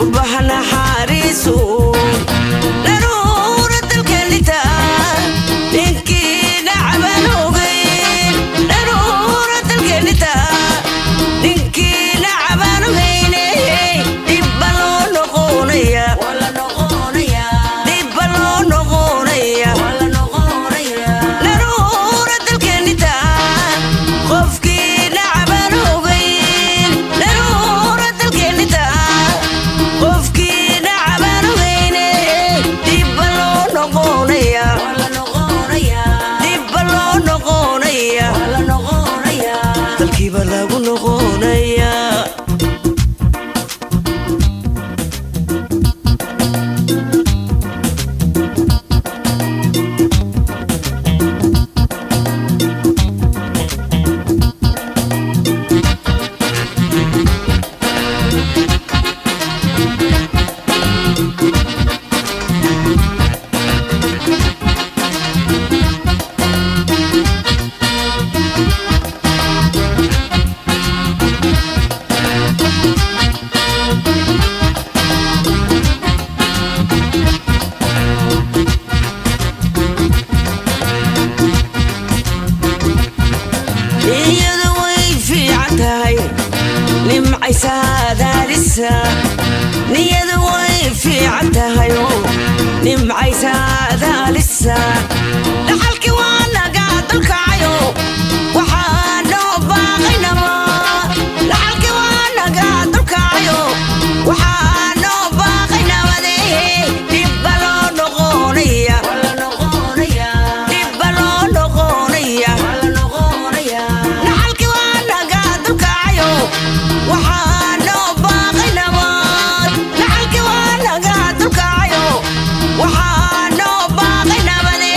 وبحنا حارسو ضرورة الكلتا نكي نعبلو غين ضرورة الكلتا نكي نعبلو غين دبلو نغونيا ولا نغونيا دبلو نغونيا ولا نغونيا ضرورة الكلتا خفكي نعبلو غين ضرورة الكلتا خفكي نعبلو غين دبلو نغونيا ولا نغونيا دبلو نغونيا ولا نغونيا تلكي بلاغو نغونيا iyada way fiican tahay nimcay saadaalisa niyada way fiican tahay nimcay saadaalisa dhaxalkii waa naga dalkacayo waxaa noo baaqaynama dhaxalkii waa naga dalkacayo waxaa noo baaqaynamade dibba loo noqonaya wala noqonaya dibba loo noqonaya wala noqonaya dhaxalkii waa naga dalkacayo waxaa noo baaqaynamad dhaxalkii waa naga dalkacayo waxaa noo baaqaynamade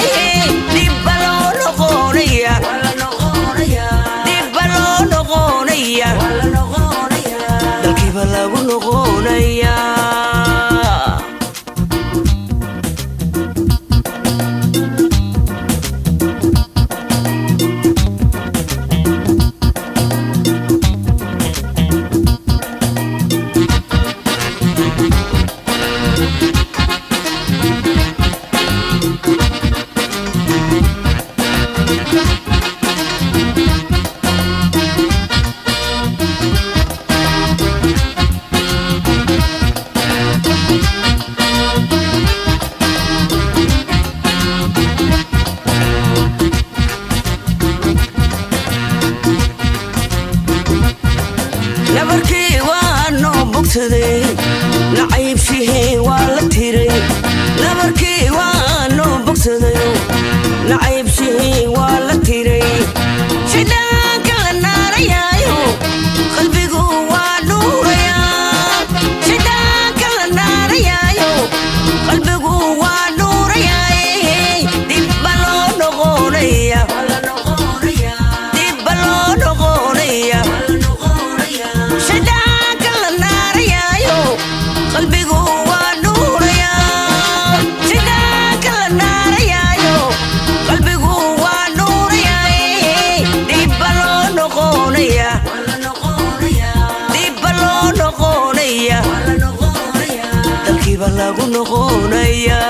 dibba loo noqonaya wala noqonaya dibba loo noqonaya wala noqonaya dalkiiba lagu noqonaya nabarkii waa noo bogsaday nacayb shihii waa la tiray nabarkii waa noo bogsaday nacayb shihii waa la tiray shaydaanka la naarayaayo qalbigu waa nuuraya shaydaanka la naarayaayo qalbigu waa nuurayaaye dibba loo noqonaya wala noqonaya dibba loo noqonaya wala noqonaya shaydaanka la naarayaayo qalbigu waa nuuraya shaydaanka la naarayaayo qalbigu waa nuurayaaye dibba loo noqonaya wala noqonaya dibba loo noqonaya wala noqonaya dalkiiba lagu noqonaya